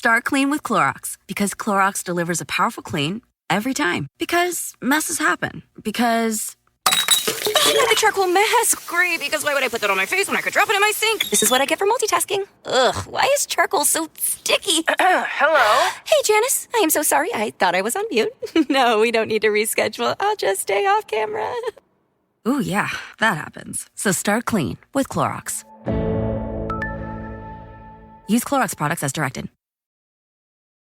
Start clean with Clorox, because Clorox delivers a powerful clean every time. Because messes happen. Because... I got the charcoal mask. Great, because why would I put that on my face when I could drop it in my sink? This is what I get for multitasking. Ugh, why is charcoal so sticky? Hello? Hey, Janice. I am so sorry. I thought I was on mute. No, we don't need to reschedule. I'll just stay off camera. Ooh, yeah, that happens. So start clean with Clorox. Use Clorox products as directed.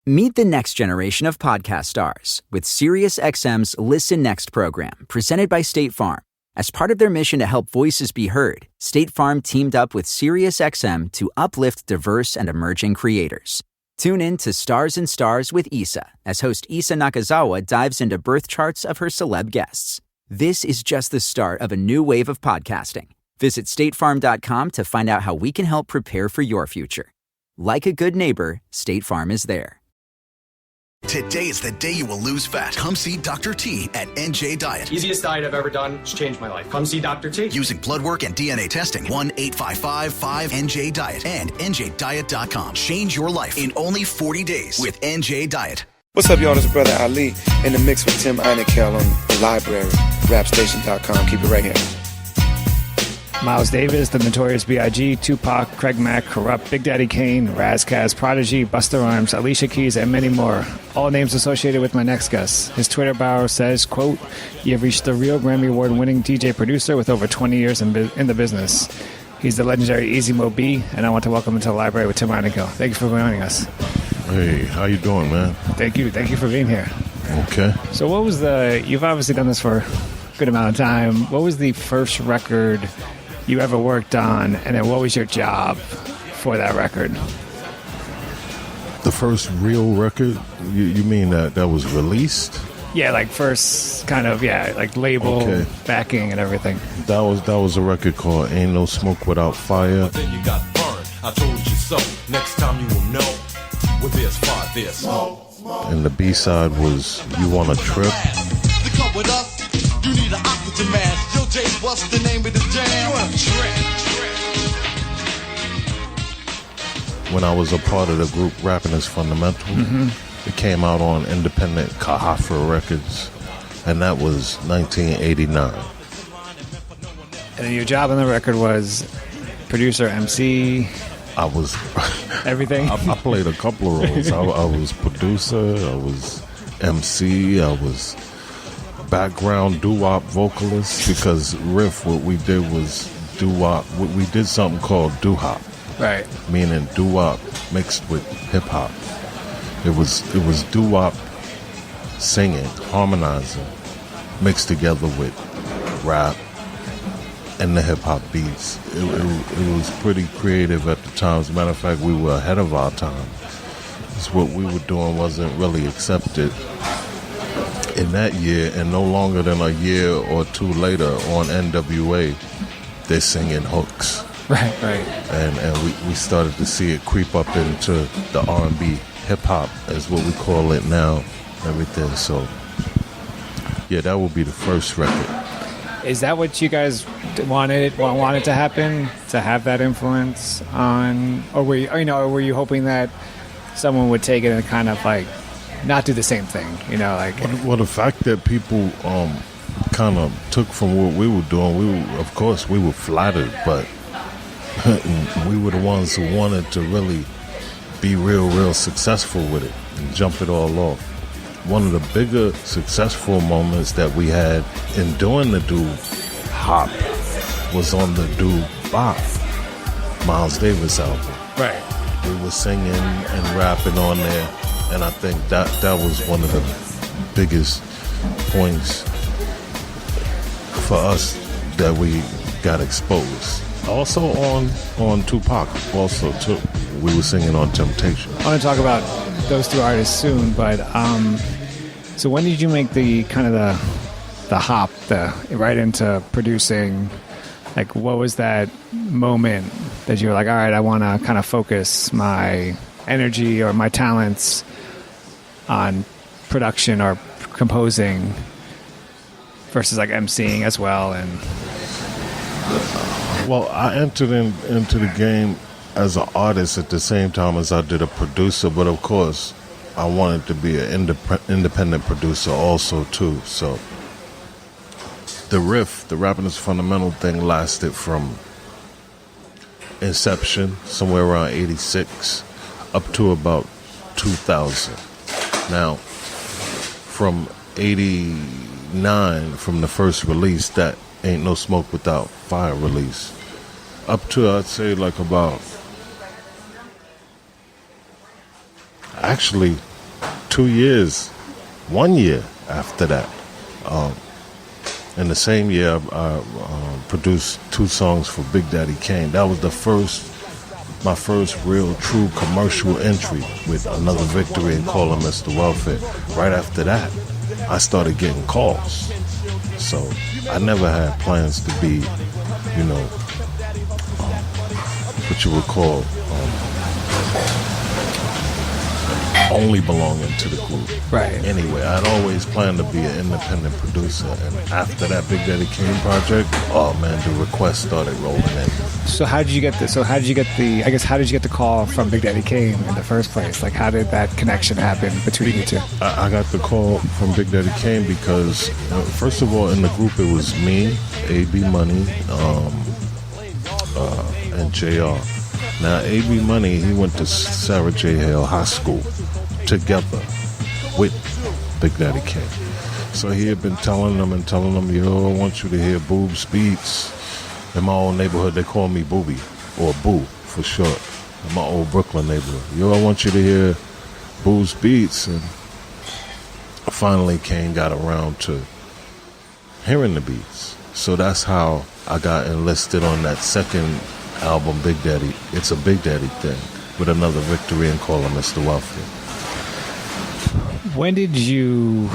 Meet the next generation of podcast stars with SiriusXM's Listen Next program, presented by State Farm. As part of their mission to help voices be heard, State Farm teamed up with SiriusXM to uplift diverse and emerging creators. Tune in to Stars and Stars with Issa, as host Issa Nakazawa dives into birth charts of her celeb guests. This is just the start of a new wave of podcasting. Visit statefarm.com to find out how we can help prepare for your future. Like a good neighbor, State Farm is there. Today is the day you will lose fat. Come see Dr. T at NJ Diet. Easiest diet I've ever done. It's changed my life. Come see Dr. T. Using blood work and DNA testing. 1-855-5NJ-DIET and NJDiet.com. Change your life in only 40 days with NJ Diet. What's up, y'all? This is Brother Ali in the mix with Tim Eineckel on The Library. Rapstation.com. Keep it right here. Miles Davis, the Notorious B.I.G, Tupac, Craig Mack, Corrupt, Big Daddy Kane, Razkaz, Prodigy, Busta Rhymes, Alicia Keys, and many more. All names associated with my next guest. His Twitter bio says, quote, "You have reached the real Grammy Award-winning DJ producer with over 20 years in the business." He's the legendary Easy Mo B, and I want to welcome him to the library with Tim Eineckel. Thank you for joining us. Hey, how you doing, man? Thank you for being here. Okay. So what was you've obviously done this for a good amount of time. What was the first record you ever worked on, and then what was your job for that record? The first real record? You mean that was released? Yeah, like first kind of, like label, backing and everything. That was a record called Ain't No Smoke Without Fire. Then you got burned. I told you so. Next time you will know what this far this. And the B-side was You Wanna Trip. To come with us, you need an oxygen mask. Yo, Jay, what's the name of the jam? When I was a part of the group Rapping is Fundamental, it came out on independent Kahafra Records, and that was 1989. And then your job on the record was producer, MC? I was... everything? I played a couple of roles. I was producer, I was MC, I was background doo-wop vocalist, because Riff, what we did was doo-wop. We did something called doo-hop. Right. Meaning doo-wop mixed with hip-hop. It was doo-wop singing, harmonizing, mixed together with rap and the hip-hop beats. It was pretty creative at the time. As a matter of fact, we were ahead of our time. Because what we were doing wasn't really accepted in that year, and no longer than a year or two later on NWA, they're singing hooks. Right. And we started to see it creep up into the R&B hip-hop, as what we call it now, everything. So, yeah, that would be the first record. Is that what you guys wanted to happen, to have that influence on, or were you hoping that someone would take it and kind of like not do the same thing, Well, the fact that people kind of took from what we were doing, of course we were flattered, but we were the ones who wanted to really be real successful with it and jump it all off. One of the bigger successful moments that we had in doing the doo-hop was on the doo-bop Miles Davis album. Right. We were singing and rapping on there, and I think that was one of the biggest points for us that we got exposed. Also on Tupac, also too. We were singing on Temptation. I want to talk about those two artists soon, but so when did you make the kind of the hop right into producing? Like, what was that moment that you were like, all right, I want to kind of focus my energy or my talents on production or composing versus like emceeing as well? And well, I entered into the game as an artist at the same time as I did a producer, but of course I wanted to be an independent producer also too. So the riff, the Rapping is Fundamental thing lasted from inception, somewhere around 86, up to about 2000. Now, from 89, from the first release, that Ain't No Smoke Without Fire release, up to, I'd say, like about, actually, 2 years, 1 year after that. In the same year, I produced 2 songs for Big Daddy Kane. That was my first real, true commercial entry with Another Victory and Call Him Mr. Welfare. Right after that, I started getting calls. So I never had plans to be, you know, what you would call only belonging to the group. Right. Anyway, I'd always planned to be an independent producer, and after that Big Daddy Kane project, oh man, the requests started rolling in. So how did you get the call from Big Daddy Kane in the first place? Like, how did that connection happen between you two? I got the call from Big Daddy Kane because, first of all, in the group it was me, A.B. Money, and JR. Now, A.B. Money, he went to Sarah J. Hale High School together with Big Daddy Kane. So he had been telling them, yo, I want you to hear Boob's beats. In my old neighborhood, they call me Booby, or Boo for short, in my old Brooklyn neighborhood. Yo, I want you to hear Boob's beats. And finally Kane got around to hearing the beats. So that's how I got enlisted on that second album, Big Daddy. It's a Big Daddy thing, with Another Victory and Call Him Mr. Welfare. When did you...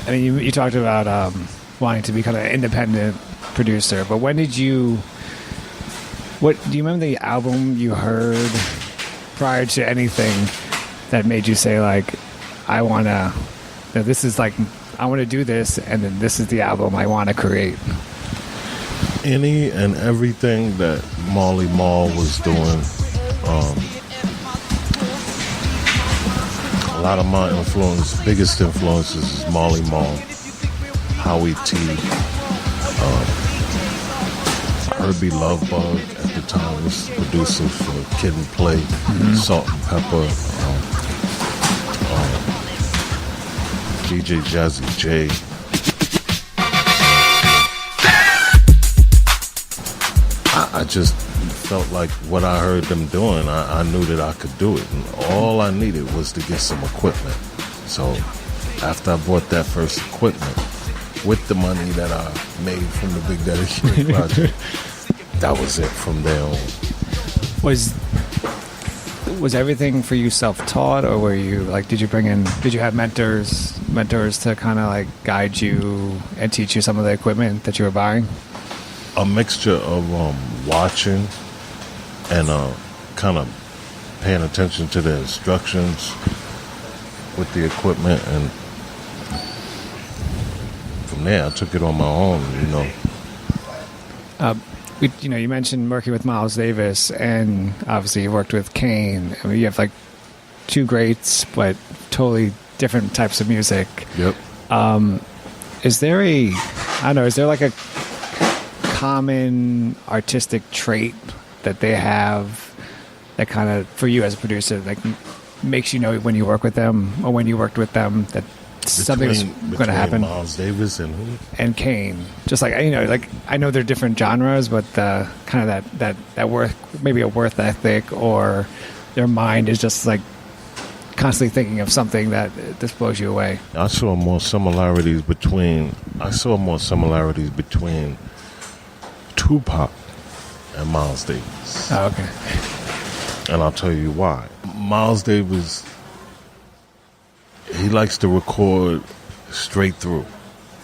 I mean, you talked about wanting to become an independent producer, but when did you... Do you remember the album you heard prior to anything that made you say, like, I want to... This is like, I want to do this, and then this is the album I want to create? Any and everything that Marley Marl was doing. A lot of my biggest influences is Marley Marl, Howie T, Herbie Lovebug at the time was the producer for Kid and Play, Salt and Pepper, DJ Jazzy J. I just felt like what I heard them doing, I knew that I could do it. And all I needed was to get some equipment. So after I bought that first equipment, with the money that I made from the Big Daddy Kane project, that was it from there on. Was everything for you self-taught, or were you like, did you have mentors to kind of like guide you and teach you some of the equipment that you were buying? A mixture of watching and kind of paying attention to the instructions with the equipment, and from there I took it on my own, you mentioned working with Miles Davis, and obviously you worked with Kane. I mean, you have like two greats, but totally different types of music. Yep. Is there like a common artistic trait that they have that kind of, for you as a producer, like makes you know when you work with them or when you worked with them that something's going to happen? Miles Davis and who? And Kane. Just like, like I know they're different genres, but kind of that work, maybe a work ethic, or their mind is just like constantly thinking of something that just blows you away. I saw more similarities between Tupac and Miles Davis. Oh, okay. And I'll tell you why. Miles Davis, he likes to record straight through.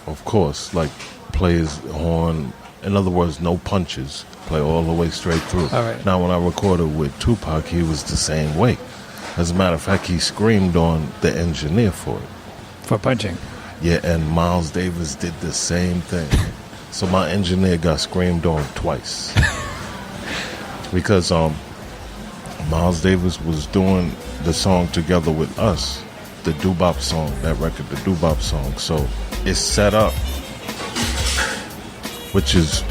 Of course, like play his horn. In other words, no punches. Play all the way straight through. All right. Now, when I recorded with Tupac, he was the same way. As a matter of fact, he screamed on the engineer for it. For punching? Yeah, and Miles Davis did the same thing. So my engineer got screamed on twice. because Miles Davis was doing the song together with us, the Doo-Bop song, that record, the Doo-Bop song. So it's set up, which is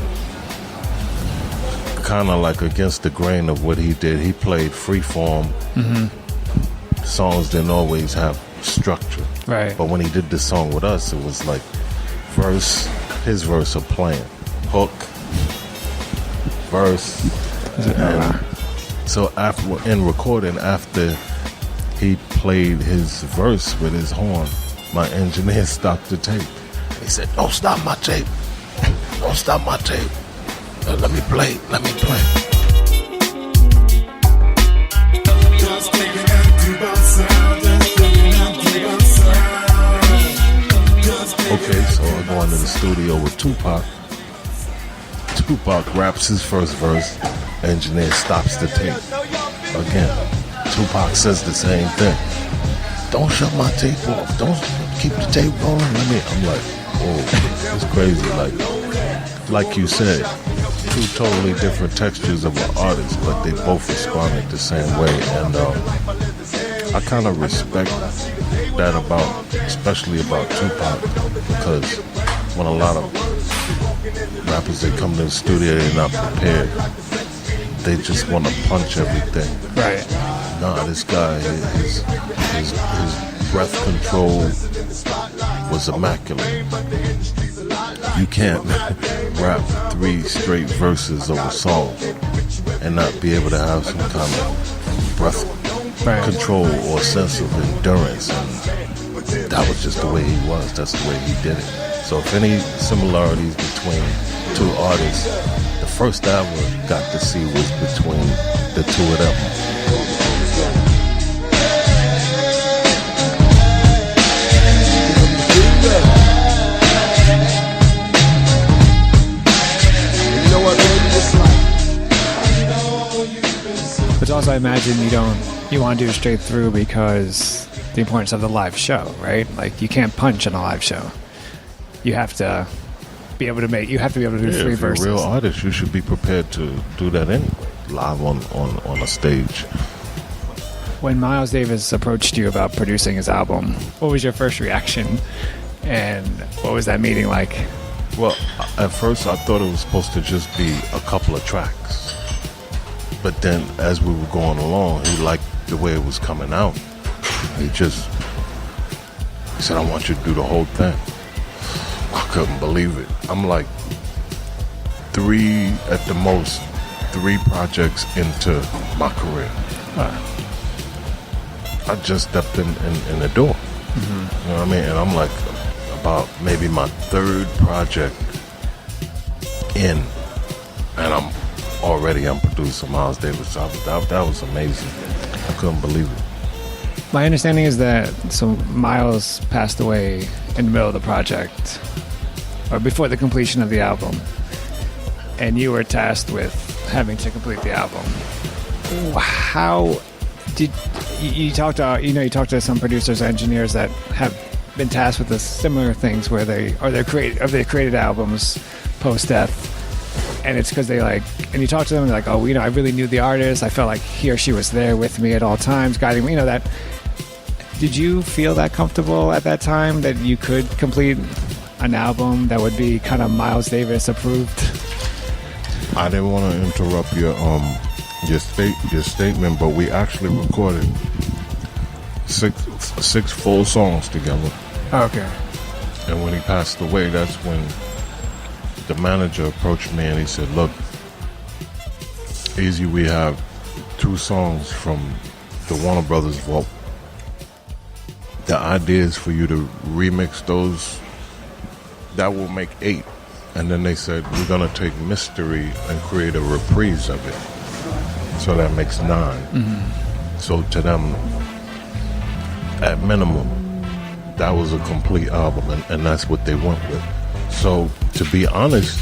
kind of like against the grain of what he did. He played freeform. Songs didn't always have structure. Right. But when he did this song with us, it was like his verse of playing, hook, verse. And so in recording, after he played his verse with his horn, my engineer stopped the tape. He said, "Don't stop my tape. Don't stop my tape. Let me play. Let me play." Okay, so I go into the studio with Tupac. Tupac raps his first verse. Engineer stops the tape. Again, Tupac says the same thing. "Don't shut my tape off. Don't keep the tape going." I'm like, oh, it's crazy. Like you said, two totally different textures of an artist, but they both responded the same way. And I kind of respect that especially about Tupac, because when a lot of rappers, they come to the studio, they're not prepared. They just want to punch everything. Right. Nah, this guy, his breath control was immaculate. You can't rap 3 straight verses of a song and not be able to have some kind of breath control or sense of endurance. And that was just the way he was. That's the way he did it. So if any similarities between two artists, the first I ever got to see was between the two of them. But also, I imagine you want to do it straight through because the importance of the live show, right? Like, you can't punch on a live show. You have to be able to do 3 verses. If you're a real artist, you should be prepared to do that anyway, live on a stage. When Miles Davis approached you about producing his album, what was your first reaction? And what was that meeting like? Well, at first I thought it was supposed to just be a couple of tracks. But then as we were going along, he liked the way it was coming out. He said, "I want you to do the whole thing." I couldn't believe it. I'm like 3 projects into my career. I just stepped in the door. You know what I mean? And I'm like about maybe my 3rd project in, and I'm producing Miles Davis. That was amazing. I couldn't believe it. My understanding is that Miles passed away in the middle of the project, or before the completion of the album, and you were tasked with having to complete the album. How did you talk to some producers, engineers that have been tasked with the similar things where they created albums post death, and it's because and you talk to them and they're like, "Oh, I really knew the artist. I felt like he or she was there with me at all times, guiding me." That. Did you feel that comfortable at that time that you could complete an album that would be kind of Miles Davis approved? I didn't want to interrupt your statement, but we actually recorded 6 full songs together. Okay. And when he passed away, that's when the manager approached me and he said, "Look, Easy, we have 2 songs from the Warner Brothers vault. The idea is for you to remix those. That will make 8. And then they said, we're going to take Mystery and create a reprise of it. So that makes 9. So to them, at minimum, that was a complete album, and that's what they went with. So to be honest,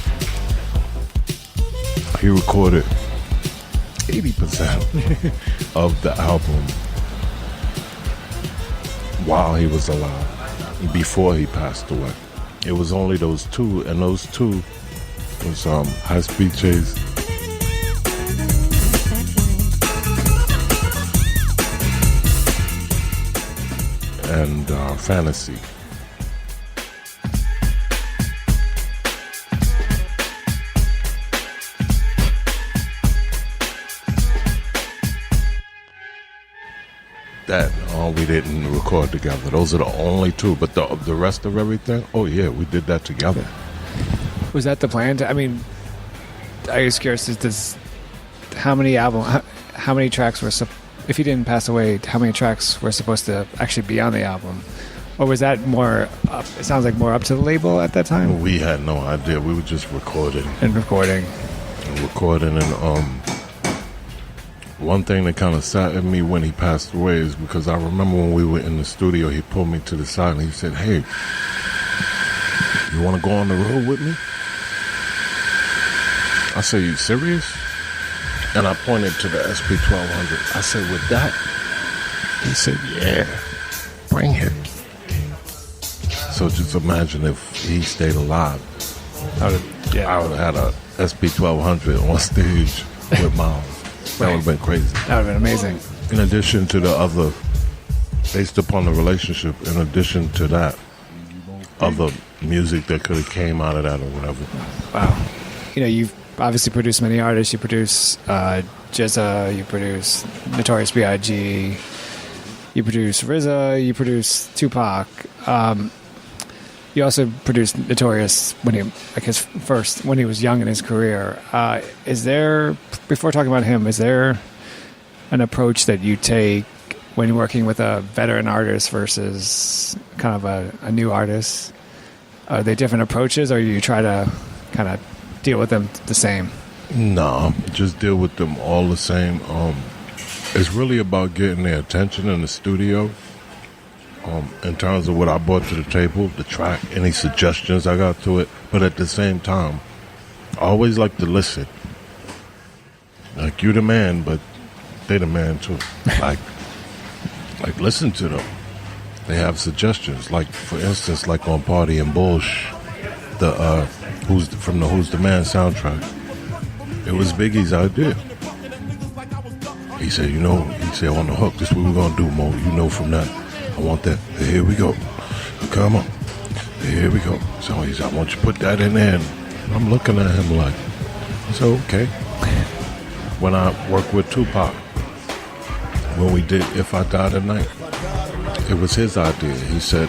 he recorded 80% of the album while he was alive, before he passed away. It was only those 2, and those 2 was High Speed Chase and Fantasy. That we didn't record together. Those are the only two. But the rest of everything, oh yeah, we did that together. Was that the plan? I mean, I was curious. How many tracks were? If he didn't pass away, how many tracks were supposed to actually be on the album? Or was that more? It sounds like more up to the label at that time. We had no idea. We were just recording. And one thing that kind of sat in me when he passed away is because I remember when we were in the studio, he pulled me to the side and he said, "Hey, you want to go on the road with me?" I said, "You serious?" And I pointed to the SP1200. I said, "With that?" He said, "Yeah, bring it." So just imagine if he stayed alive. I would have had a SP1200 on stage with Miles. That would have been crazy. That would have been amazing. In addition to the other, based upon the relationship, in addition to that, other music that could have came out of that or whatever. Wow. You've obviously produced many artists. You produce Jizza, you produce Notorious B.I.G, you produce RZA, you produce Tupac. You also produced Notorious when he was young in his career. Before talking about him, is there an approach that you take when working with a veteran artist versus kind of a new artist? Are they different approaches, or you try to kind of deal with them the same? No, just deal with them all the same. It's really about getting their attention in the studio. In terms of what I brought to the table, the track, any suggestions I got to it. But at the same time, I always like to listen. Like, you the man, but they the man too. Like listen to them. They have suggestions. Like, for instance, like on Party and Bullsh, Who's the Man soundtrack. It was Biggie's idea. He said, on the hook, this is what we're going to do, Mo. From that. I want that. Here we go. Come on. Here we go. So he said, I want you to put that in there. And I'm looking at him like, I said, okay. When I worked with Tupac, when we did If I Die Tonight, it was his idea. He said,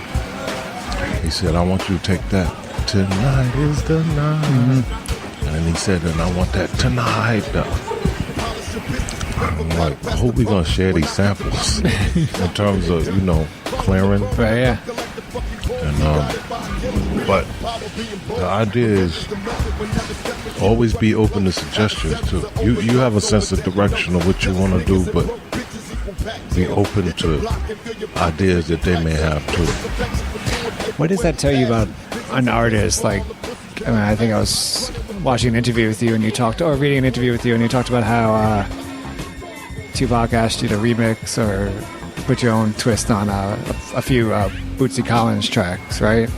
I want you to take that. Tonight is the night. Mm-hmm. And then he said, and I want that tonight. I'm like, I hope we're going to share these samples in terms of, clearing. Right, yeah. And, but the idea is always be open to suggestions too. You have a sense of direction of what you want to do, but be open to ideas that they may have too. What does that tell you about an artist? I think I was watching an interview with you and reading an interview with you and you talked about how Tupac asked you to remix or put your own twist on a few Bootsy Collins tracks, right?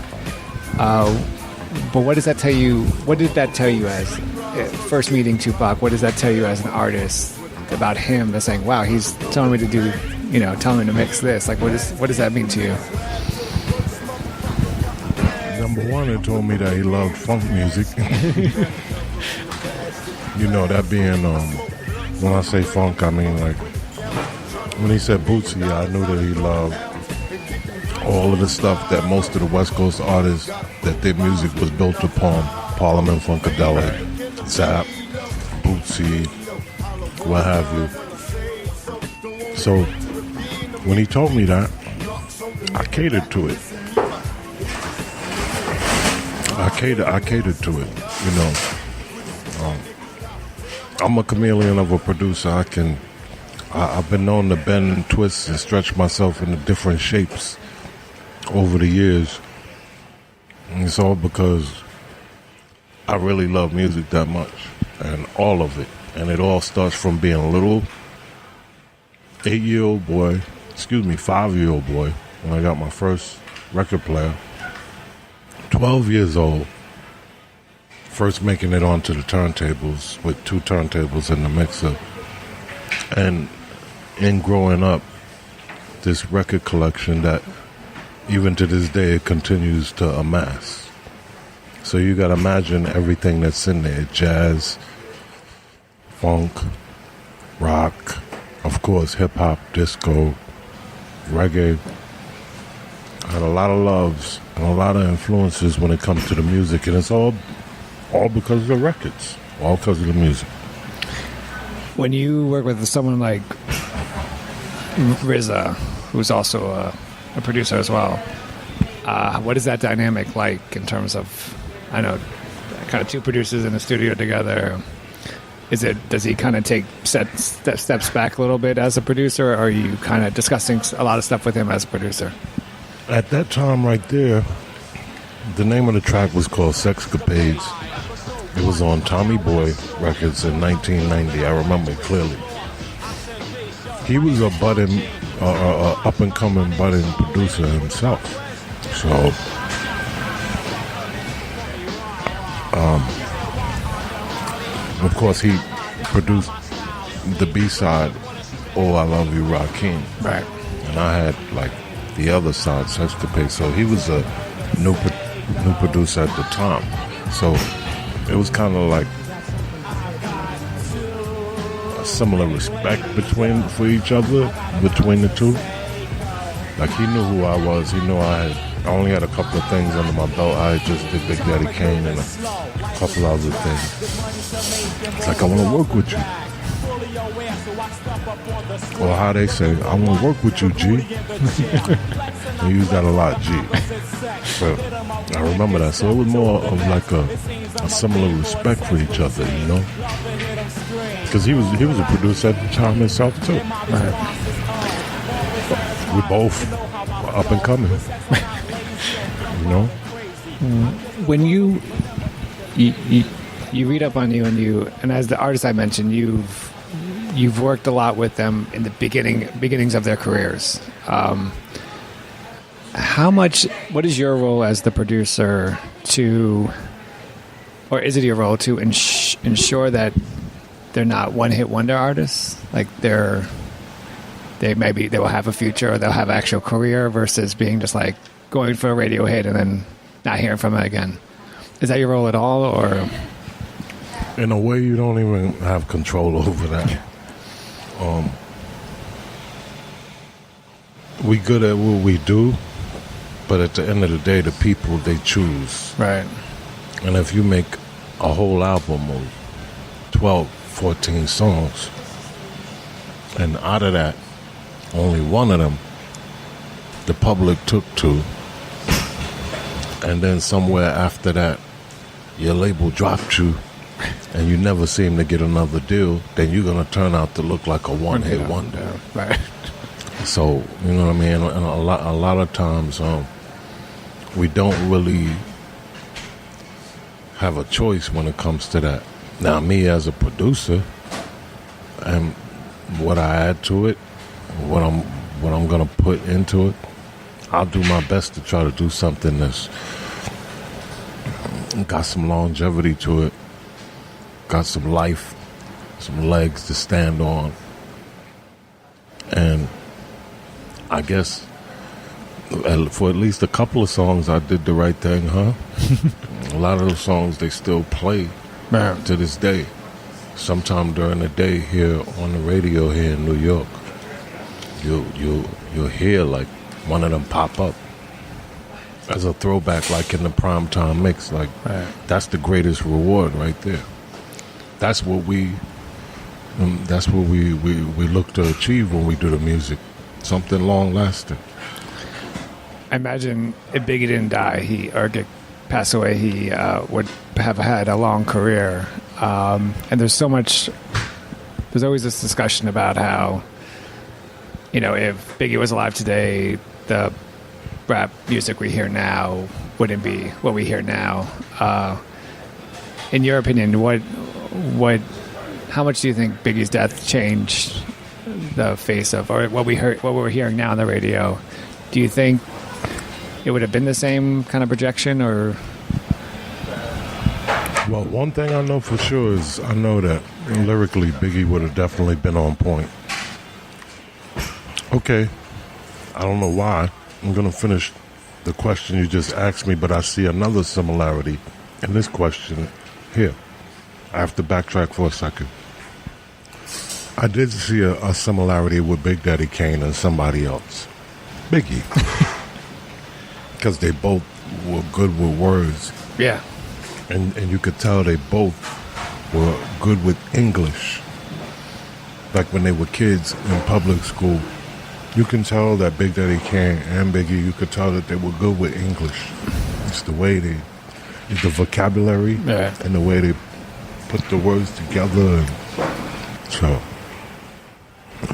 But what does that tell you? What did that tell you as first meeting Tupac? What does that tell you as an artist about him? That's saying, wow, he's telling me to do, telling me to mix this. Like, what does that mean to you? Number one, it told me that he loved funk music. That being, when I say funk, I mean like, when he said Bootsy, I knew that he loved all of the stuff that most of the West Coast artists, that their music was built upon. Parliament Funkadelic, Zap, Bootsy, what have you. So, when he told me that, I catered to it. I catered to it, I'm a chameleon of a producer. I've been known to bend and twist and stretch myself into different shapes over the years. And it's all because I really love music that much, and all of it. And it all starts from being a little 5-year-old boy, when I got my first record player. 12 years old, first making it onto the turntables with 2 turntables in the mixer. And in growing up, this record collection that even to this day, it continues to amass. So you got to imagine everything that's in there: jazz, funk, rock, of course, hip hop, disco, reggae. I had a lot of loves and a lot of influences when it comes to the music, and it's all because of the records, all because of the music. When you work with someone like RZA, who's also a producer as well, what is that dynamic like in terms of, I know, kind of two producers in the studio together? Does he kind of take steps back a little bit as a producer, or are you kind of discussing a lot of stuff with him as a producer? At that time right there, the name of the track was called Sexcapades. It was on Tommy Boy Records in 1990. I remember it clearly. He was a up-and-coming budding producer himself. So, of course, he produced the B-side, Oh, I Love You, Rakim. Right. And I had, like, the other side, Sexcapade. So he was a new producer at the time. So it was kind of like a similar respect for each other, between the two. Like, he knew who I was. He knew I only had a couple of things under my belt. I just did Big Daddy Kane and a couple other things. It's like, I want to work with you. Or how they say, I want to work with you, G. We use that a lot, G. But I remember that. So it was more of like a similar respect for each other, you know? Because he was a producer at the time himself, too. Right. We both were up and coming. You know? When you read up on you, and as the artist I mentioned, you've worked a lot with them in the beginnings of their careers. What is your role as the producer or is it your role to ensure that they're not one-hit wonder artists? Like they will have a future, or they'll have an actual career, versus being just like going for a radio hit and then not hearing from it again. Is that your role at all, or? In a way, you don't even have control over that. We good at what we do, but at the end of the day, the people, they choose. Right. And if you make a whole album of 12, 14 songs, and out of that, only one of them the public took to, and then somewhere after that, your label dropped you, and you never seem to get another deal, then you're going to turn out to look like a one-hit wonder. Right. So, you know what I mean? And a lot of times, we don't really have a choice when it comes to that. Now, me as a producer, and what I add to it, what I'm going to put into it, I'll do my best to try to do something that's got some longevity to it, got some life, some legs to stand on. And I guess for at least a couple of songs, I did the right thing, huh? A lot of those songs, they still play to this day. Sometime during the day here on the radio here in New York, you'll hear like one of them pop up as a throwback, like in the primetime mix. Like, that's the greatest reward right there. That's what we look to achieve when we do the music. Something long lasting. I imagine if Biggie didn't die, pass away, he would have had a long career. And there's always this discussion about how, if Biggie was alive today, the rap music we hear now wouldn't be what we hear now. In your opinion, how much do you think Biggie's death changed the face of, or what we're hearing now on the radio? Do you think it would have been the same kind of projection, or? Well, one thing I know for sure is I know that lyrically Biggie would have definitely been on point. Okay, I don't know why. I'm going to finish the question you just asked me, but I see another similarity in this question here. I have to backtrack for a second. I did see a similarity with Big Daddy Kane and somebody else. Biggie. Because they both were good with words. Yeah. And you could tell they both were good with English. Like when they were kids in public school, you can tell that Big Daddy Kane and Biggie, you could tell that they were good with English. It's the way the vocabulary and the way they put the words together. And so,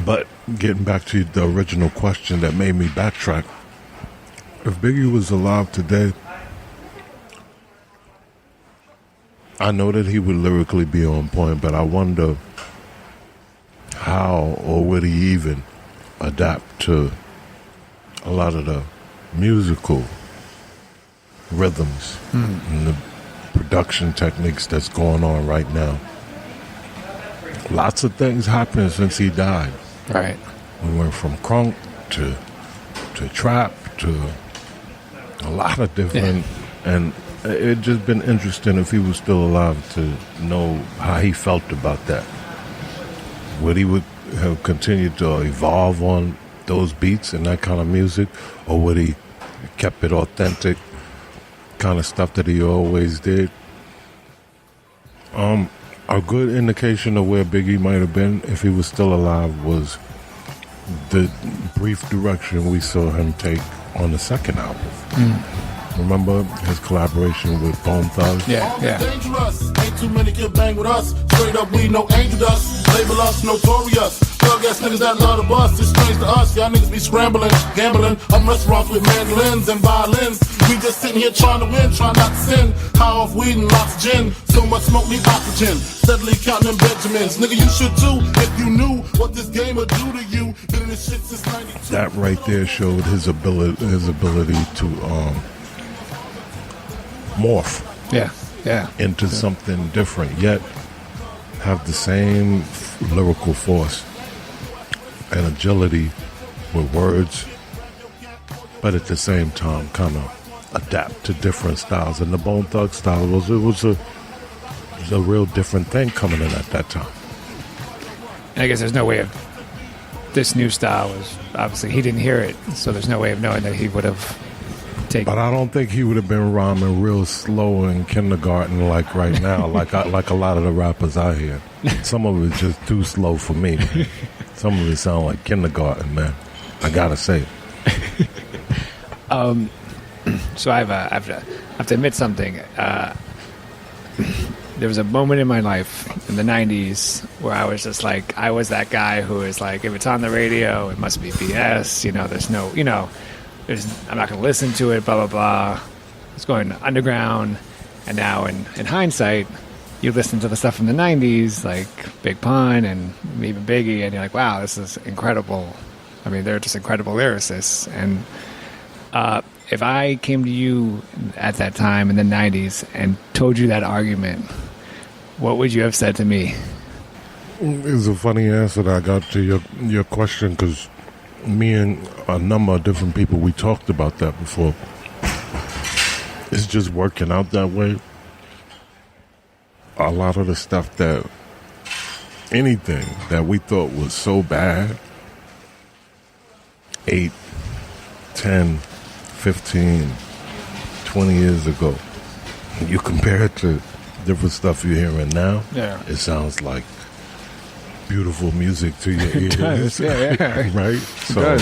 but getting back to the original question that made me backtrack, if Biggie was alive today, I know that he would lyrically be on point, but I wonder how or would he even adapt to a lot of the musical rhythms and the production techniques that's going on right now. Lots of things happened since he died. Right. We went from crunk to trap to a lot of different, and it just been interesting if he was still alive to know how he felt about that. Would he would have continued to evolve on those beats and that kind of music, or would he kept it authentic, kind of stuff that he always did? A good indication of where Biggie might have been if he was still alive was the brief direction we saw him take on the second album. Remember his collaboration with Bone Thugs? Yeah. Dangerous. Ain't too many can bang with us. Straight up, we no angel dust. Label us notorious. Thug ass niggas that love the bus. It's strange to us. Y'all niggas be scrambling, gambling. I'm restaurants with mandolins and violins. We just sitting here trying to win, trying not to sin. High off weed and lots of gin. So much smoke, need oxygen. Steadily counting them Benjamins. Nigga, you should too if you knew what this game would do to you. Been in this shit since 92. That right there showed his ability to morph into something different, yet have the same lyrical force and agility with words, but at the same time kind of adapt to different styles. And the Bone Thug style was a real different thing coming in at that time. And I guess there's no way of this new style was obviously he didn't hear it, so there's no way of knowing that he would have taken. But I don't think he would have been rhyming real slow in kindergarten like right now, like a lot of the rappers I hear. Some of it's just too slow for me. Some of it sound like kindergarten, man. I gotta say. So I have to admit something. There was a moment in my life in the 90s where I was just like, I was that guy who is like, if it's on the radio, it must be BS. There's no, I'm not going to listen to it, blah, blah, blah. It's going underground. And now in hindsight, you listen to the stuff from the 90s, like Big Pun and even Biggie, and you're like, wow, this is incredible. I mean, they're just incredible lyricists. And if I came to you at that time in the 90s and told you that argument, what would you have said to me? It's a funny answer that I got to your question, because me and a number of different people, we talked about that before. It's just working out that way. A lot of the stuff anything that we thought was so bad 8, 10, 15, 20 years ago, you compare it to different stuff you're hearing now, it sounds like beautiful music to your ears. Does, yeah. Right? So,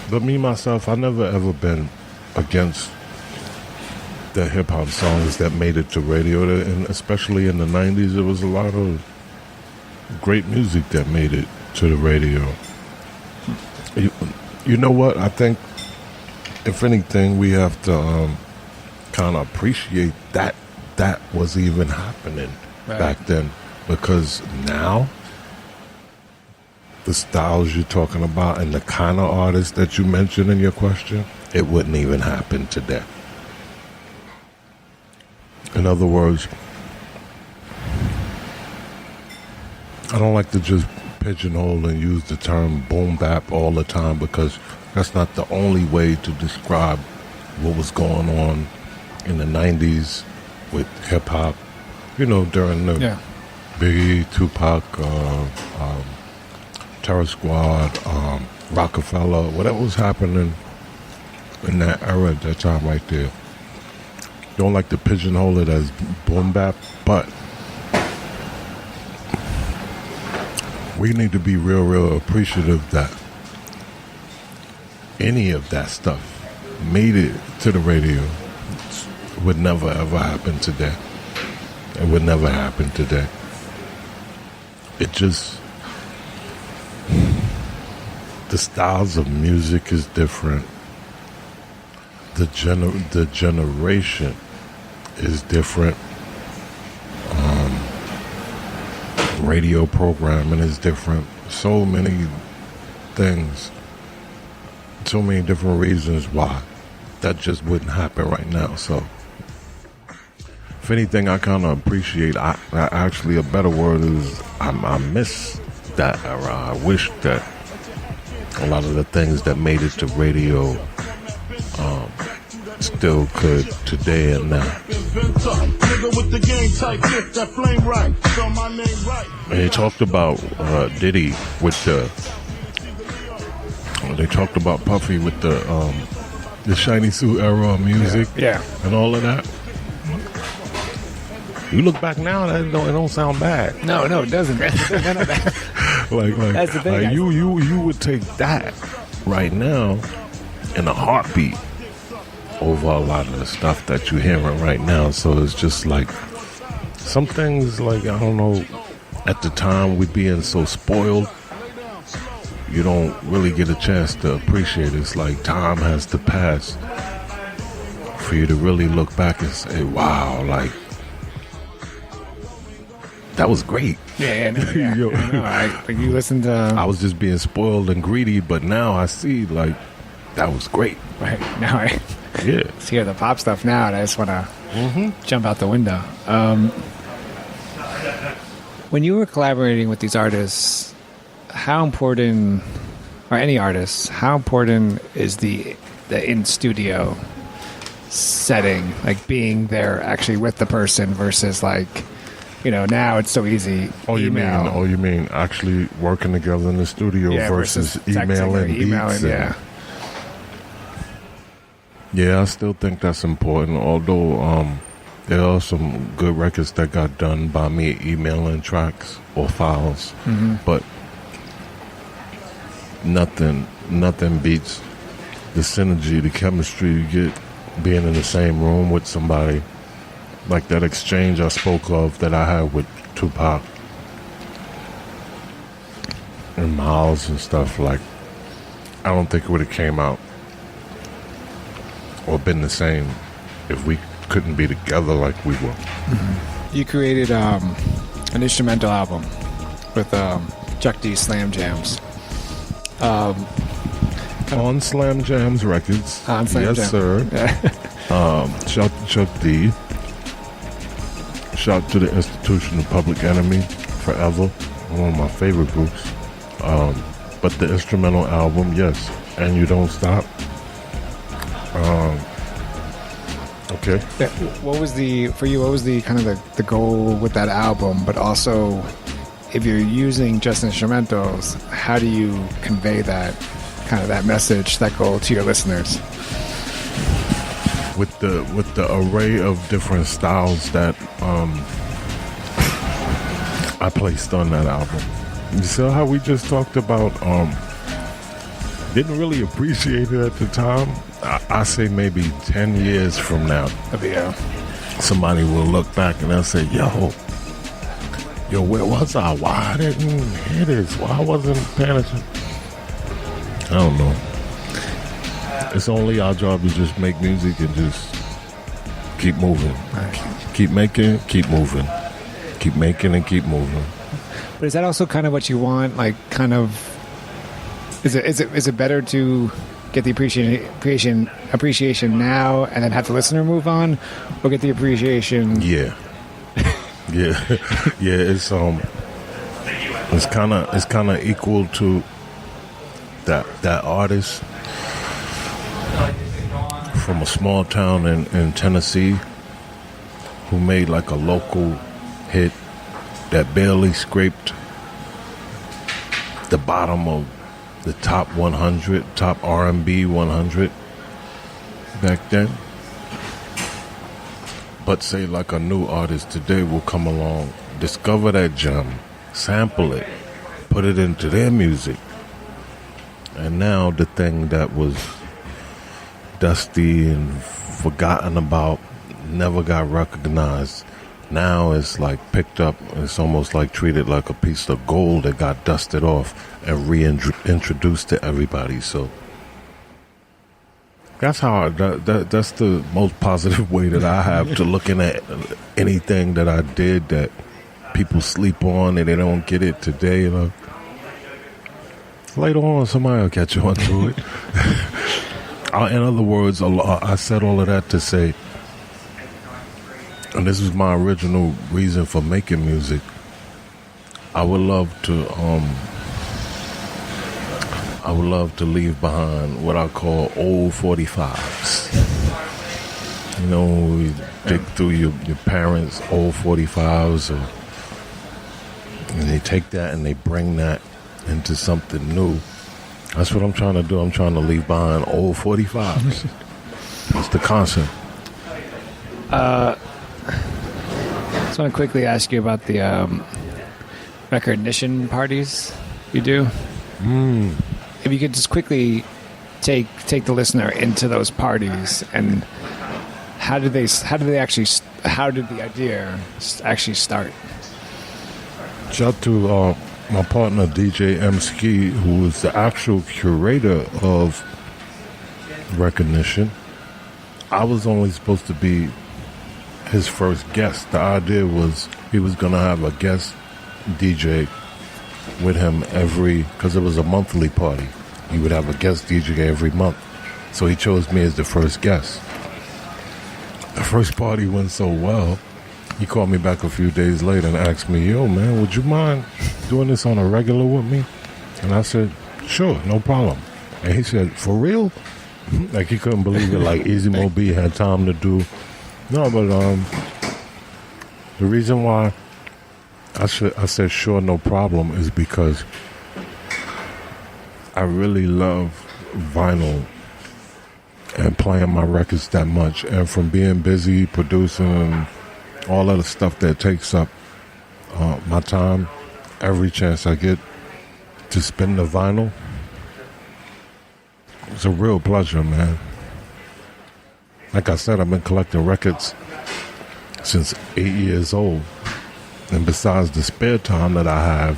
but me, myself, I never ever been against the hip-hop songs that made it to radio, and especially in the 90s, there was a lot of great music that made it to the radio. You know what? I think, if anything, we have to kind of appreciate that was even happening back then, because now the styles you're talking about and the kind of artists that you mentioned in your question, it wouldn't even happen today. In other words, I don't like to just pigeonhole and use the term boom bap all the time, because That's not the only way to describe what was going on in the 90s with hip-hop, during the Biggie, Tupac, Terror Squad, Rockefeller, whatever was happening in that era, that time right there. Don't like to pigeonhole it as boom bap, but we need to be real appreciative that any of that stuff made it to the radio. It would never ever happen today. It would never happen today. It just, the styles of music is different. The generation is different. Radio programming is different. So many things. So many different reasons why that just wouldn't happen right now. So, if anything, I kind of appreciate. I actually, a better word is I miss that era. I wish that a lot of the things that made it to radio still could today and now. And they talked about Diddy with the. They talked about Puffy with the shiny suit era of music, and all of that. You look back now, it don't sound bad. No, it doesn't. None of that. like that's the thing. Like you would take that right now in a heartbeat over a lot of the stuff that you're hearing right now. So it's just like some things, like, I don't know, at the time we being so spoiled, you don't really get a chance to appreciate it. It's like time has to pass for you to really look back and say, wow, like, that was great. Yeah. Like you listened to... I was just being spoiled and greedy, but now I see, like, that was great. Right. Now I hear the pop stuff now, and I just want to jump out the window. When you were collaborating with these artists, how important, or any artists, how important is the in-studio setting, like being there actually with the person versus, like, now it's so easy. You mean actually working together in the studio versus emailing beats? Yeah, I still think that's important, although there are some good records that got done by me emailing tracks or files, but nothing beats the synergy, the chemistry you get being in the same room with somebody. Like that exchange I spoke of that I had with Tupac and Miles and stuff, like, I don't think it would have came out or been the same if we couldn't be together like we were. You created an instrumental album with Chuck D Slam Jams. On Slam Jams Records. On Slam yes, Jam. sir. Shout to Chuck D. Shout to the Institution of Public Enemy, forever. One of my favorite groups. But the instrumental album, yes. And You Don't Stop. Okay. What was the kind of the goal with that album? But also, if you're using just instrumentals, how do you convey that kind of that message, that goal to your listeners? With the array of different styles that I placed on that album. You saw how we just talked about didn't really appreciate it at the time. I say maybe 10 years from now, somebody will look back and they'll say, yo, where was I? Why I didn't hear this? Why I wasn't paying attention? I don't know. It's only our job to just make music and just keep moving. Keep making, keep moving. Keep making and keep moving. But is that also kind of what you want? Like, kind of, is it better to get the appreciation now and then have the listener move on, or get the appreciation? Yeah. It's kind of equal to that artist from a small town in Tennessee who made like a local hit that barely scraped the bottom of the top 100, top R&B 100 back then. But say like a new artist today will come along, discover that gem, sample it, put it into their music. And now the thing that was dusty and forgotten about, never got recognized, now it's like picked up. It's almost like treated like a piece of gold that got dusted off and reintroduced to everybody. So that's how that's the most positive way that I have to looking at anything that I did that people sleep on and they don't get it today. You know, later on somebody will catch on to it. In other words, I said all of that to say, and this was my original reason for making music, I would love to leave behind what I call old 45s. You know, you dig through your parents' old 45s, and they take that and they bring that into something new. That's what I'm trying to do. I'm trying to leave behind old 45s. That's the concept. I just want to quickly ask you about the recognition parties you do. If you could just quickly take the listener into those parties, and how did the idea actually start? Shout out to my partner DJ M Ski, who is the actual curator of recognition. I was only supposed to be his first guest. The idea was he was going to have a guest DJ with him because it was a monthly party. He would have a guest DJ every month. So he chose me as the first guest. The first party went so well, he called me back a few days later and asked me, yo, man, would you mind doing this on a regular with me? And I said, sure, no problem. And he said, for real? Like he couldn't believe it, like Easy Mo B had time to do. No, but the reason why I said sure, no problem is because I really love vinyl and playing my records that much. And from being busy producing and all of the stuff that takes up my time, every chance I get to spin the vinyl, it's a real pleasure, man. Like I said, I've been collecting records since 8 years old. And besides the spare time that I have,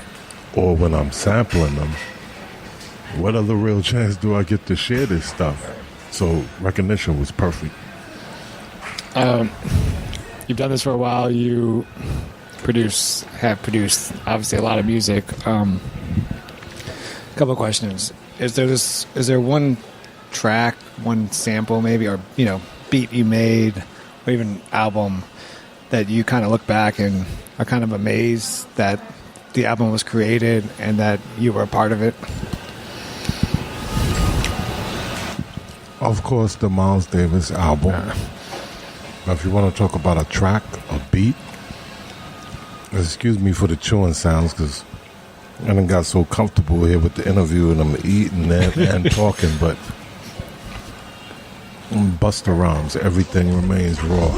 or when I'm sampling them, what other real chance do I get to share this stuff? So recognition was perfect. You've done this for a while. You have produced obviously a lot of music. A couple of questions. Is there one track, one sample maybe, or beat you made, or even album that you kind of look back and are kind of amazed that the album was created and that you were a part of it? Of course, the Miles Davis album. Now, if you want to talk about a track, a beat, excuse me for the chewing sounds, because I done got so comfortable here with the interview and I'm eating and talking, but Busta Rhymes, Everything Remains Raw.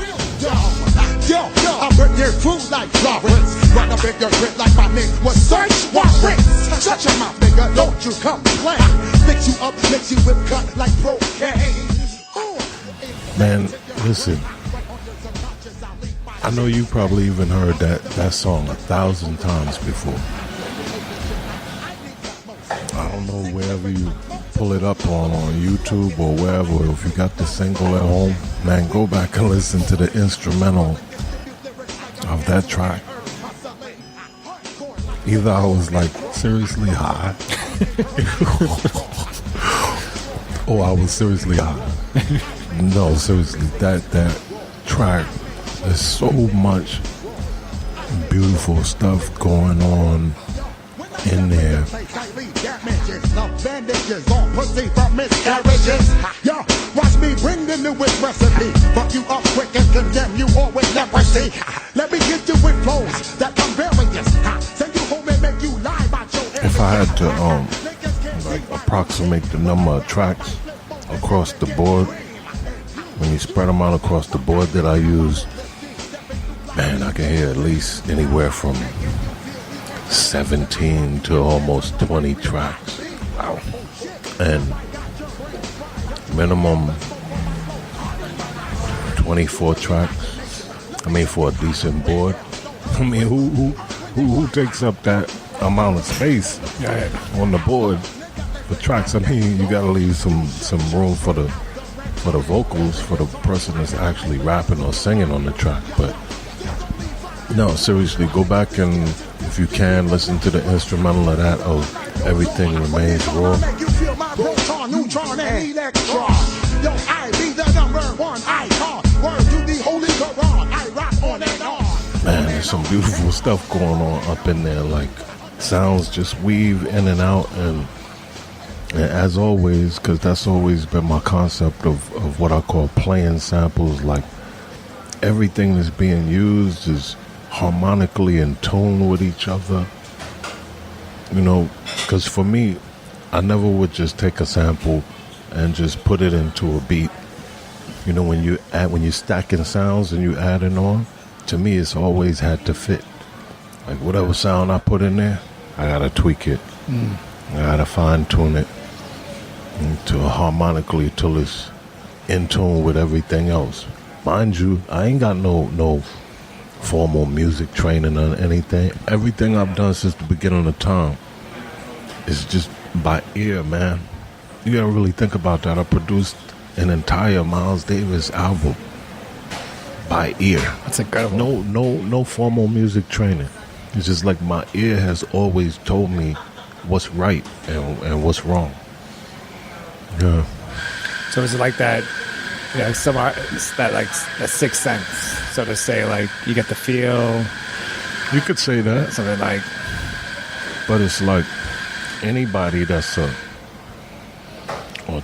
I bring your food like Florence. Run up in your grip like my name was search warrants. Shut your mouth, nigga, don't you complain. Fix you up, mix you with cut like cocaine. Man, listen, I know you probably even heard that song 1,000 times before. I don't know wherever you pull it up on YouTube or wherever, or if you got the single at home, man, go back and listen to the instrumental of that track. Either I was like seriously high or I was seriously high. No, seriously, that track, there's so much beautiful stuff going on in there. bandages on pussy from miscarriages. Yo, watch me bring the newest recipe. Fuck you up quick and condemn you all with leprosy. Let me get you with flows that come various. Send you home and make you lie about your area. If I had to like approximate the number of tracks across the board, when you spread them out across the board that I use, man, I can hear at least anywhere from 17 to almost 20 tracks. Wow. And minimum 24 tracks. I mean, for a decent board. I mean, who takes up that amount of space on the board for tracks? I mean, you gotta leave some room for the vocals, for the person that's actually rapping or singing on the track. But no, seriously, go back and, if you can, listen to the instrumental of that, of Everything Remains Raw. Make you feel my proton, neutron, and electron. Yo, I be the number one icon. Word to the Holy Quran. I rock on and on. Man, there's some beautiful stuff going on up in there. Like, sounds just weave in and out. And as always, because that's always been my concept of what I call playing samples, like, everything that's being used is harmonically in tune with each other. You know, because for me, I never would just take a sample and just put it into a beat. You know, when you're stacking sounds and you adding on, to me, it's always had to fit. Like, whatever sound I put in there, I gotta tweak it. I gotta fine tune it to harmonically till it's in tune with everything else. Mind you, I ain't got no formal music training or anything. Everything I've done since the beginning of time is just by ear, man. You gotta really think about that. I produced an entire Miles Davis album by ear. That's incredible. No formal music training. It's just like my ear has always told me what's right and what's wrong. Yeah. So is it like that? Yeah, some artists that like a sixth sense, so to say, like you get the feel. You could say that. Something like. But it's like anybody that's a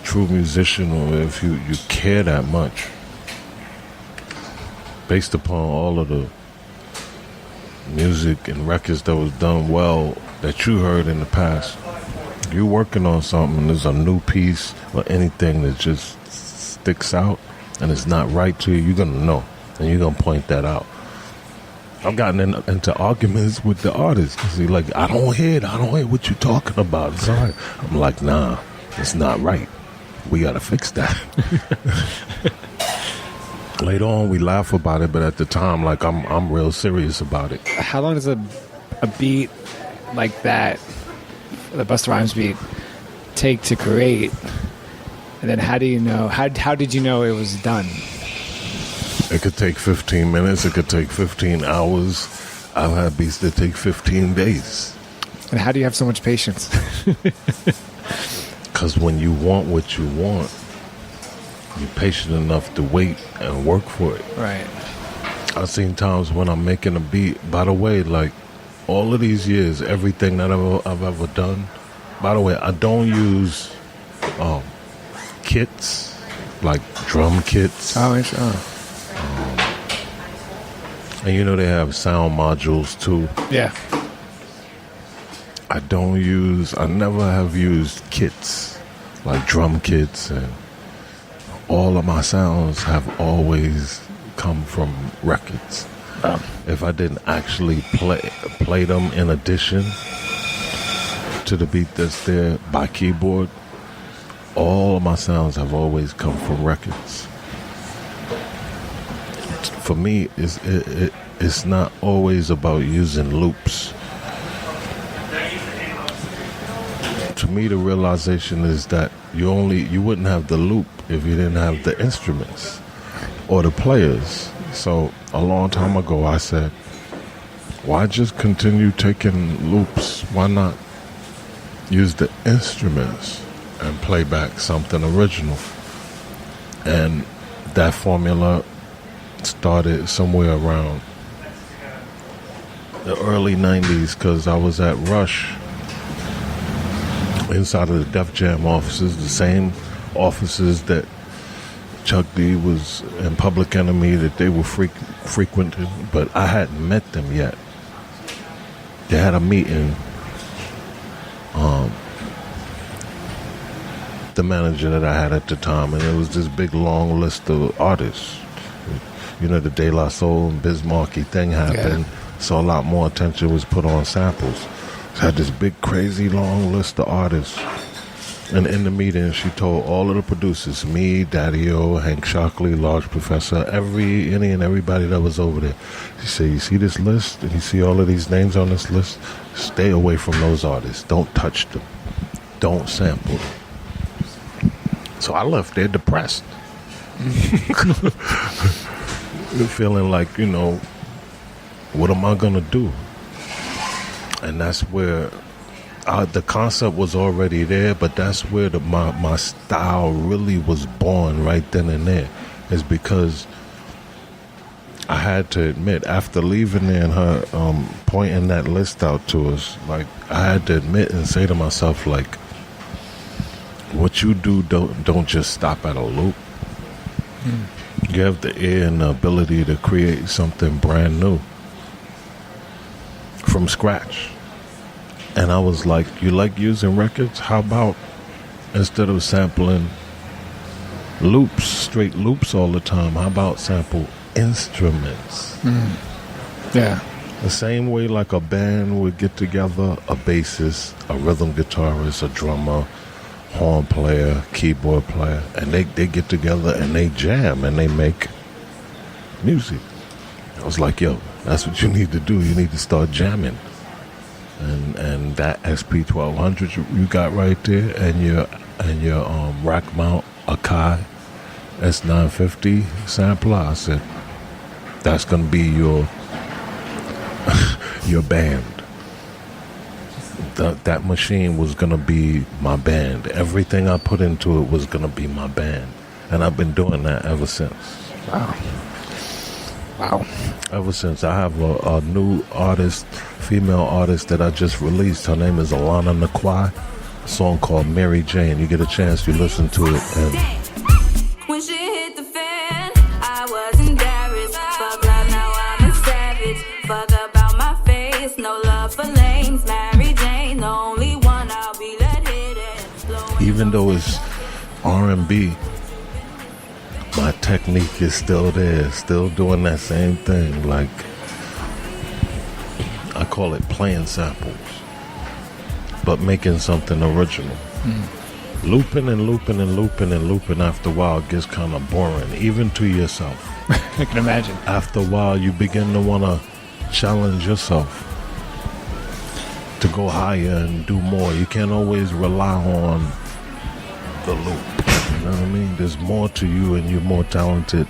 true musician, or if you care that much, based upon all of the music and records that was done well that you heard in the past, you're working on something, there's a new piece or anything that just sticks out and it's not right to you, you're gonna know and you're gonna point that out. I've gotten into arguments with the artists because they're like, I don't hear what you're talking about. It's all right. I'm like, nah, it's not right. We gotta fix that. Later on, we laugh about it, but at the time, like, I'm real serious about it. How long does a beat like that, the Busta Rhymes beat, take to create? And then how do you know? How did you know it was done? It could take 15 minutes. It could take 15 hours. I've had beats that take 15 days. And how do you have so much patience? Because when you want what you want, you're patient enough to wait and work for it. Right. I've seen times when I'm making a beat. By the way, like, all of these years, everything that I've ever done, by the way, I don't use kits, like drum kits. Oh, interesting. And you know they have sound modules too. Yeah. I never have used kits, like drum kits, and all of my sounds have always come from records. If I didn't actually play them in addition to the beat that's there by keyboard, all of my sounds have always come from records. For me, it's not always about using loops. To me, the realization is that you wouldn't have the loop if you didn't have the instruments or the players. So a long time ago, I said, why just continue taking loops? Why not use the instruments and play back something original? And that formula started somewhere around the early 90s, because I was at Rush inside of the Def Jam offices, the same offices that Chuck D was in Public Enemy, that they were frequenting, but I hadn't met them yet. They had a meeting. The manager that I had at the time, and it was this big long list of artists. You know, the De La Soul and Biz Markie thing happened, so a lot more attention was put on samples. So I had this big, crazy, long list of artists. And in the meeting, she told all of the producers, me, Daddy-O, Hank Shockley, Large Professor, any and everybody that was over there. She said, you see this list? And you see all of these names on this list? Stay away from those artists. Don't touch them. Don't sample them. So I left there depressed. Feeling like, you know, what am I going to do? And that's where the concept was already there, but that's where my style really was born right then and there. Is because I had to admit, after leaving there and her pointing that list out to us, like, I had to admit and say to myself, like, what you do don't just stop at a loop. You have the ear and the ability to create something brand new from scratch. And I was like, you like using records? How about instead of sampling loops, straight loops all the time, how about sample instruments? Yeah. The same way like a band would get together, a bassist, a rhythm guitarist, a drummer, horn player, keyboard player, and they get together and they jam and they make music. I was like, yo, that's what you need to do. You need to start jamming. And that SP 1200 you got right there, and your rack mount Akai S950 sampler, I said, that's gonna be your band. That machine was gonna be my band. Everything I put into it was gonna be my band, and I've been doing that ever since. Wow. Ever since. I have a new artist, female artist that I just released. Her name is Alana Nakwai. A song called Mary Jane. You get a chance, you listen to it, and when shit hit the fan, I was embarrassed. Fuck love, now I'm a savage. Fuck about my face, no love for lames. Mary Jane, the only one I'll be let hit it. Even though it's R&B, my technique is still there, still doing that same thing. Like, I call it playing samples, but making something original. Looping and looping and looping and looping, after a while, gets kind of boring, even to yourself. I can imagine. After a while, you begin to want to challenge yourself to go higher and do more. You can't always rely on the loop. You know what I mean? There's more to you, and you're more talented.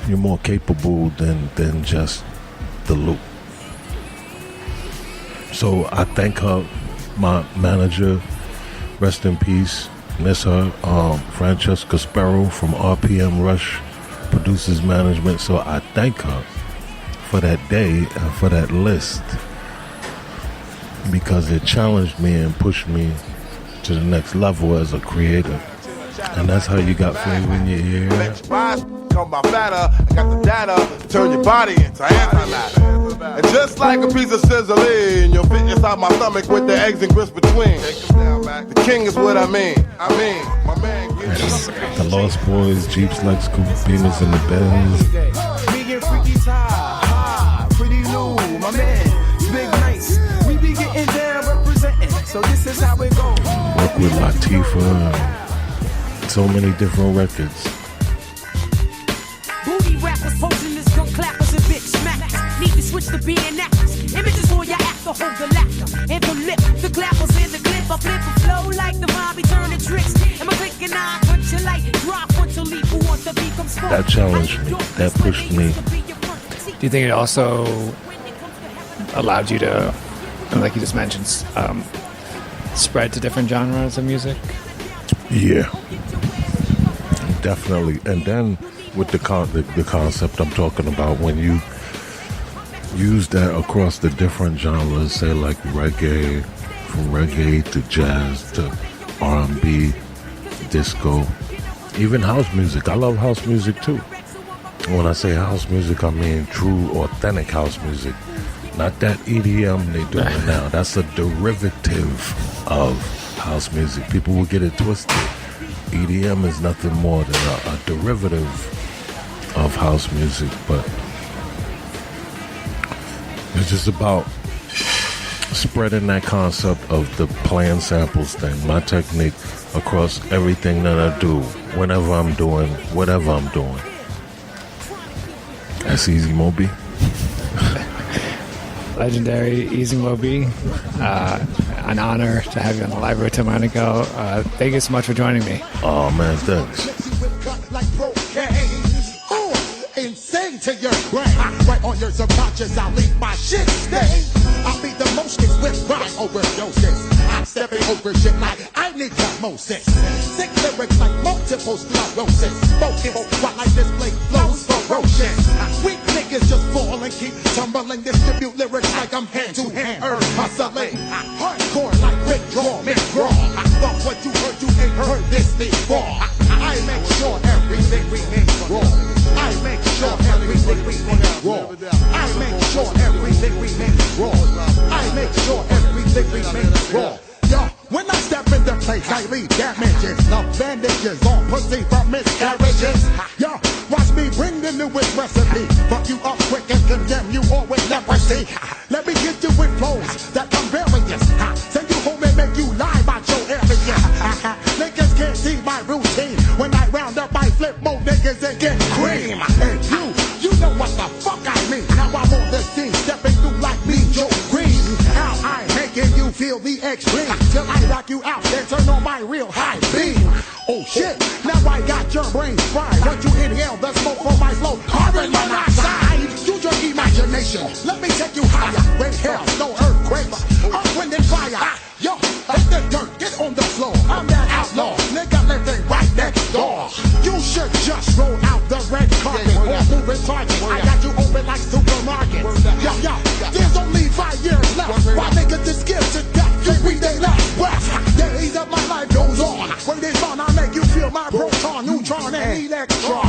You're more capable than just the loop. So I thank her, my manager, rest in peace, miss her, Francesca Sparrow from RPM Rush Producers Management. So I thank her for that day and for that list, because it challenged me and pushed me to the next level as a creator. And that's how you got flavor in your ear. Come by fatter, I got the data, turn your body into antimatter. And just like a piece of sizzling, you'll fit inside my stomach with the eggs and grits between. The king is what I mean, my man. The Lost Boys, Jeeps, Lex, Beamers, and the Benz. Me and Freaky Ty, Pretty Lou, my man, Big Nice. We be getting down representing, so this is how it goes. Work with Latifah. So many different records. Booty rappers posing this gun clappers and bitch smackers. Need to switch to being actors. Images on your act to hold the laughter and the lip, the clappers in the clip. I flip and flow like the Bobby turning tricks. Am I clicking? I cut your light, drop until leap. Who wants to become strong? That challenged me. That pushed me. Do you think it also allowed you to, like you just mentioned, spread to different genres of music? Yeah, definitely. And then with the concept I'm talking about, when you use that across the different genres, say like reggae, from reggae to jazz to R&B, disco, even house music. I love house music too. When I say house music, I mean true, authentic house music. Not that EDM they doing now. That's a derivative of house music. People will get it twisted. EDM is nothing more than a derivative of house music, but it's just about spreading that concept of the playing samples thing, my technique across everything that I do, whenever I'm doing, whatever I'm doing. That's Easy Moby. Legendary Easy Moby. An honor to have you on the library till a minute ago. Thank you so much for joining me. Oh man, thanks. Insane to your brain, right on your subconscious. I'll leave my shit stain. I'll be the mostest with rock overdoses. I'm stepping over shit like I need osmosis. Sick lyrics like multiple sclerosis. Focus while I display flows ferocious. Weak niggas just fall and keep tumbling. Distribute lyrics like I'm hand to hand hustling. Hardcore like Rick Draw, McGraw. But what you heard, you ain't heard this before. I make sure everything we make raw. I make sure everything we make raw. I make sure everything we make raw. I make sure everything we make raw. Yo, when I step in the place, I leave damages. Love bandages on pussy from miscarriages. Yo, watch me bring the newest recipe. Fuck you up quick and condemn you all with leprosy. Let me get you with flows that come various. Send you home and make you lie about your area. Niggas can't see my routine. When I round up, I flip more niggas and get cream. And you know what the fuck I mean. Now I'm on the scene, stepping through like me, Joe Green. How I'm making you feel the extreme. Till I rock you out, then turn on my real high beam. Oh shit, now I got your brain fried. Once you inhale the smoke from my flow, carbon monoxide. Use your imagination, let me take you higher. Rain, hail, snow, earthquake, earth, wind, and fire. Yo, hit the dirt, get on the floor. I'm that outlaw, nigga living right next door. You should just roll out the red carpet or move it target. I got you open like supermarkets. Yo, there's only 5 years left. Why niggas just give to death? You read they last breath. Days of my life goes on. When they found I make you feel my proton, neutron, and electron.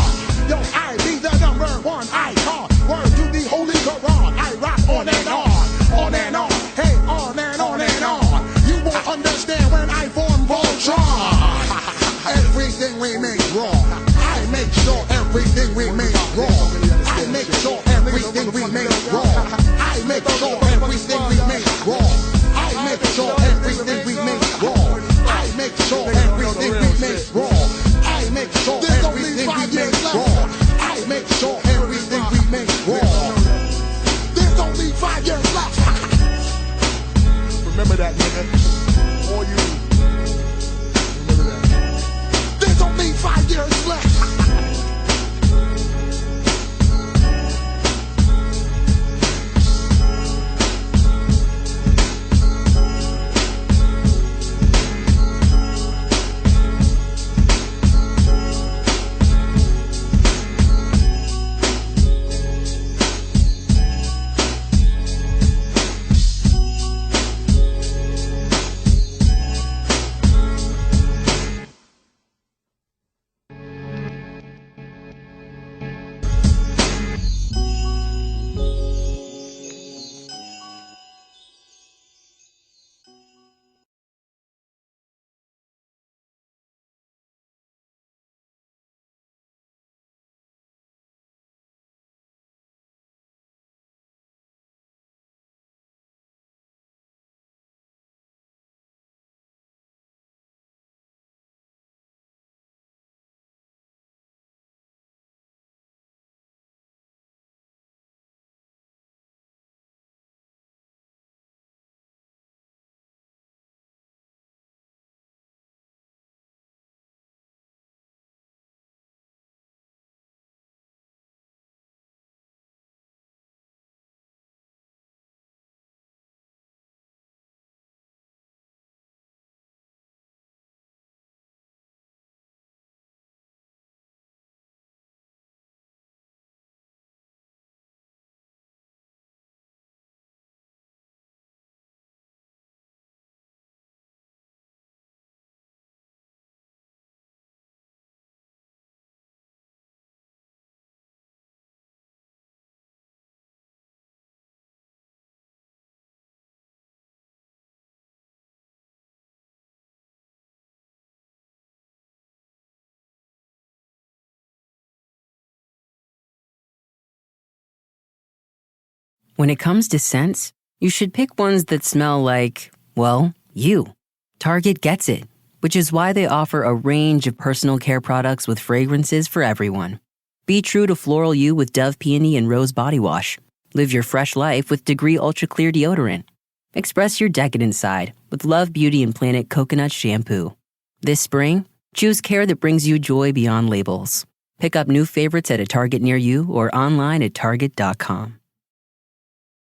Yo, I be the #1 icon. Word to the Holy Quran. I rock on and on and on. Hey, on and on and on. You won't understand when I form Voltron. Everything we make raw. I make sure everything we make raw. I make sure everything we make raw. I make sure everything we make raw. I make sure everything we make raw. I make sure everything we make raw. I make sure everything we make raw. I make sure everything we make raw. There's only 5 years left. Remember that, nigga. All you. Remember that. There's only 5 years left. When it comes to scents, you should pick ones that smell like, well, you. Target gets it, which is why they offer a range of personal care products with fragrances for everyone. Be true to floral you with Dove Peony and Rose Body Wash. Live your fresh life with Degree Ultra Clear Deodorant. Express your decadent side with Love Beauty and Planet Coconut Shampoo. This spring, choose care that brings you joy beyond labels. Pick up new favorites at a Target near you or online at Target.com.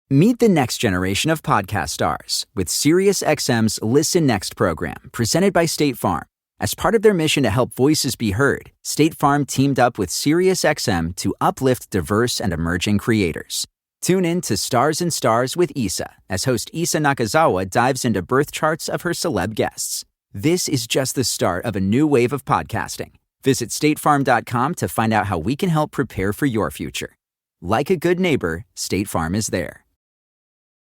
Meet the next generation of podcast stars with SiriusXM's Listen Next program, presented by State Farm. As part of their mission to help voices be heard, State Farm teamed up with SiriusXM to uplift diverse and emerging creators. Tune in to Stars and Stars with Issa, as host Issa Nakazawa dives into birth charts of her celeb guests. This is just the start of a new wave of podcasting. Visit statefarm.com to find out how we can help prepare for your future. Like a good neighbor, State Farm is there.